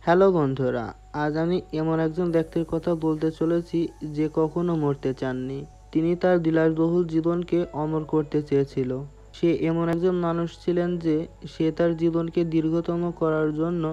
Hello বন্ধুরা, আজ আমি এমন একজন ব্যক্তির কথা বলতে চলেছি যে কখনো মরতে চাননি। তিনি তার বিলাসবহুল জীবনকে অমর করতে চেয়েছিল। সে এমন একজন মানুষ ছিলেন যে সে তার জীবনকে দীর্ঘতম করার জন্য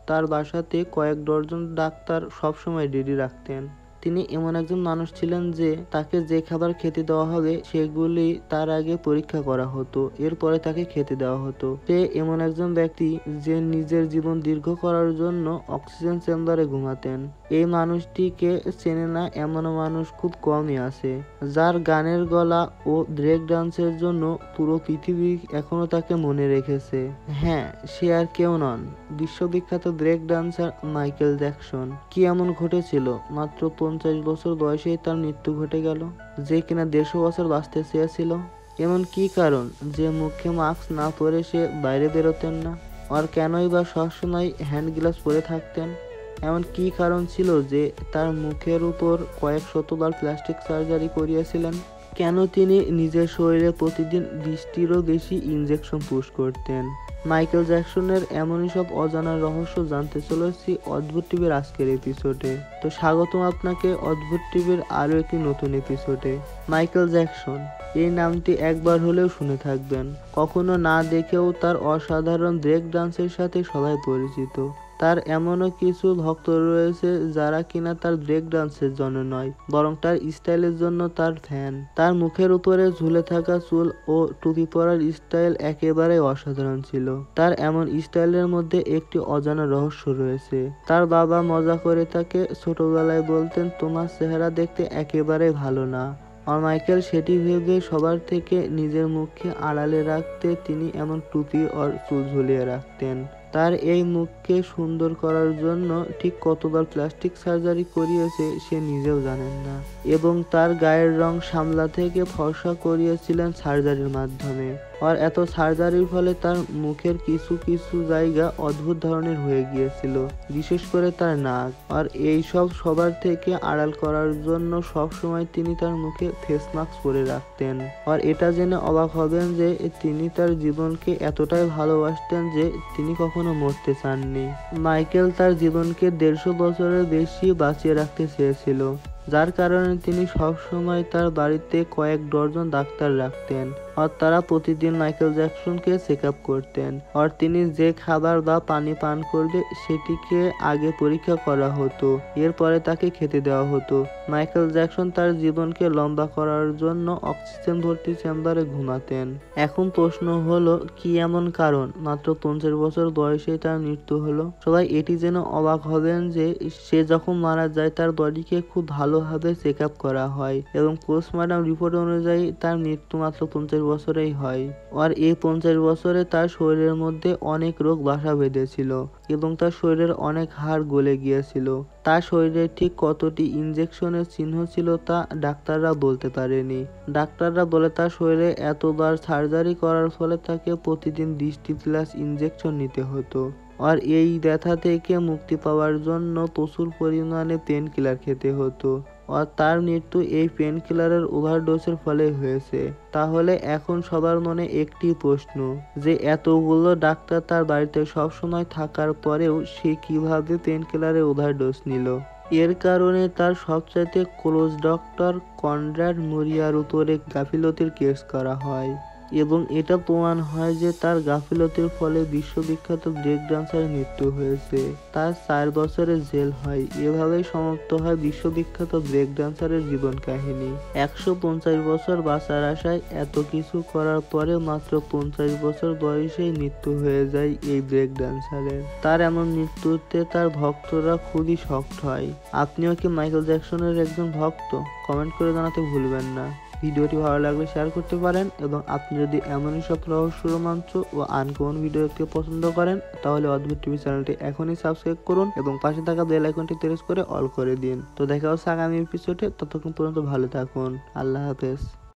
তার বাসাতে কয়েক ডজন ডাক্তার সবসময় রেডি রাখতেন। তিনি এমন একজন মানুষ ছিলেন যে তাকে যে খাবার খেতে দেওয়া হবে সেগুলি তার আগে পরীক্ষা করা হতো, এরপরে তাকে খেতে দেওয়া হতো। সে এমন একজন ব্যক্তি যে নিজের জীবন দীর্ঘ করার জন্য অক্সিজেন চেম্বারে ঘুমাতেন। এই মানুষটিকে চেনে না এমন মানুষ খুব কমই আছে, যার গানের গলা ও ব্রেক ডান্সের জন্য পুরো পৃথিবী এখনো তাকে মনে রেখেছে। হ্যাঁ, সে আর কেউ নন, বিশ্ববিখ্যাত ব্রেক ডান্সার মাইকেল জ্যাকসন। কি এমন ঘটেছিল মাত্র 50 বছর বয়সেই তার মৃত্যু ঘটে গেল, যে কিনা 150 বছর বাঁচতে চেয়েছিল? এমন কি কারণ যে মুখে মাস্ক না পরে সে বাইরে বেরোতেন না? আর কেনই বা সবসময় হ্যান্ড গ্লাভস পরে থাকতেন? এমন কি কারণ ছিল যে তার মুখের উপর কয়েক শতবার প্লাস্টিক সার্জারি করিয়েছিলেন? কেন তিনি নিজের শরীরে প্রতিদিন 20টিরও বেশি ইনজেকশন পুশ করতেন? মাইকেল জ্যাকসনের এমনই সব অজানা রহস্য জানতে চলেছি অদ্ভুত টিভির আজকের এপিসোডে। তো স্বাগতম আপনাকে অদ্ভুত টিভির আরও একটি নতুন এপিসোডে। মাইকেল জ্যাকসন, এই নামটি একবার হলেও শুনে থাকবেন। কখনো না দেখেও তার অসাধারণ ব্রেক ডান্সের সাথে সবাই পরিচিত। তার এমনও কিছু ভক্ত রয়েছে যারা কিনা তার ব্রেক ডান্সের জন্য নয়, বরং তার স্টাইলের জন্য তার ফ্যান। তার মুখের উপরে ঝুলে থাকা চুল ও টুপি পরার স্টাইল একেবারে অসাধারণ ছিল। তার এমন স্টাইলের মধ্যে একটি অজানা রহস্য রয়েছে। তার বাবা মজা করে তাকে ছোটবেলায় বলতেন, তোমার চেহারা দেখতে একেবারে ভালো না। আর মাইকেল সেটি ভেবে সবার থেকে নিজের মুখকে আড়ালে রাখতে তিনি এমন টুপি আর চুল ঝুলিয়ে রাখতেন। তার এই মুখকে সুন্দর করার জন্য ঠিক কতবার প্লাস্টিক সার্জারি করিয়েছে সে নিজেও জানেন না, এবং তার গায়ের রং শ্যামলা থেকে ফর্সা করিয়েছিলেন সার্জারির মাধ্যমে। আর এত সার্জারির ফলে তার মুখের কিছু কিছু জায়গা অদ্ভুত ধরনের হয়ে গিয়েছিল, বিশেষ করে তার নাক। আর এই সব সবার থেকে আড়াল করার জন্য সব সময় তিনি তার মুখে ফেস মাস্ক পরে রাখতেন। আর এটা জেনে অবাক হবেন যে তিনি তার জীবনকে এতটাই ভালোবাসতেন যে তিনি কখনো মরতে চাননি। মাইকেল তার জীবনকে 150 বছরের বেশি বাঁচিয়ে রাখতে চেয়েছিল, যার কারণে তিনি সবসময় তার বাড়িতে কয়েক ডজন ডাক্তার রাখতেন। আর তারা প্রতিদিন মাইকেল জ্যাকসনকে চেক আপ করতেন। আর তিনি যে খাবার বা পানি পান করবে সেটিকে আগে পরীক্ষা করা হতো, এরপরে তাকে খেতে দেওয়া হতো। মাইকেল জ্যাকসন তার জীবনকে লম্বা করার জন্য অক্সিজেন ভর্তি চেম্বারে ঘুমাতেন। এখন প্রশ্ন হলো, কি এমন কারণ মাত্র 50 বছর বয়সে তার মৃত্যু হলো? সবাই এটি যেন অবাক হবেন যে সে যখন মারা যায় তার বডিকে খুব ভালোভাবে চেক আপ করা হয়, এবং পোস্টমর্টম রিপোর্ট অনুযায়ী তার মৃত্যু মাত্র 50 বছরেই হয়। আর এই 50 বছরে তার শরীরের মধ্যে অনেক রোগ বাসা বেঁধেছিল, এবং তার শরীরের অনেক হাড় গলে গিয়েছিল। তার শরীরে ঠিক কতটি ইনজেকশনের চিহ্ন ছিল তা ডাক্তাররা বলতে পারেনি। ডাক্তাররা বলে তার শরীরে এতবার সার্জারি করার ফলে তাকে প্রতিদিন 20টি প্লাস ইনজেকশন নিতে হতো। আর এই ব্যথা থেকে মুক্তি পাওয়ার জন্য প্রচুর পরিমাণে পেন কিলার খেতে হতো। আর তার মৃত্যু এই পেন কিলারের ওভারডোজের ফলে হয়েছে। তাহলে এখন সবার মনে একটি প্রশ্ন, যে এতগুলো ডাক্তার তার বাড়িতে সবসময় থাকার পরেও সে কিভাবে পেন কিলারের ওভারডোজ নিল? এর কারণে তার সবচাইতে ক্লোজ ডক্টর কনরাড মুরিয়ার উপরে গাফিলতির কেস করা হয়, এবং এটা প্রমাণ হয় যে তার গাফিলতির ফলে বিশ্ববিখ্যাত ব্রেক ডান্সারের মৃত্যু হয়েছে। তার 4 বছরের জেল হয়। এভাবেই সমাপ্ত হয় বিশ্ববিখ্যাত ব্রেক ডান্সারের জীবন কাহিনী। 150 বছর বাঁচার আশায় এত কিছু করার পরে মাত্র 50 বছর বয়সেই মৃত্যু হয়ে যায় এই ব্রেক ডান্সারের। তার এমন মৃত্যুতে তার ভক্তরা খুবই শকড হয়। আপনিও কি মাইকেল জ্যাকসনের একজন ভক্ত? কমেন্ট করে জানাতে ভুলবেন না। ভিডিওটি ভালো লাগলে শেয়ার করতে পারেন, এবং আপনি যদি এমনই সব রহস্য, রোমাঞ্চ ও আনকমন ভিডিওকে পছন্দ করেন তাহলে অদ্ভুত টিভি চ্যানেলটি এখনই সাবস্ক্রাইব করুন এবং পাশে থাকা বেল আইকনটি প্রেস করে অল করে দিন। তো দেখা হচ্ছে আগামী এপিসোডে, ততক্ষণ পর্যন্ত ভালো থাকুন। আল্লাহ হাফেজ।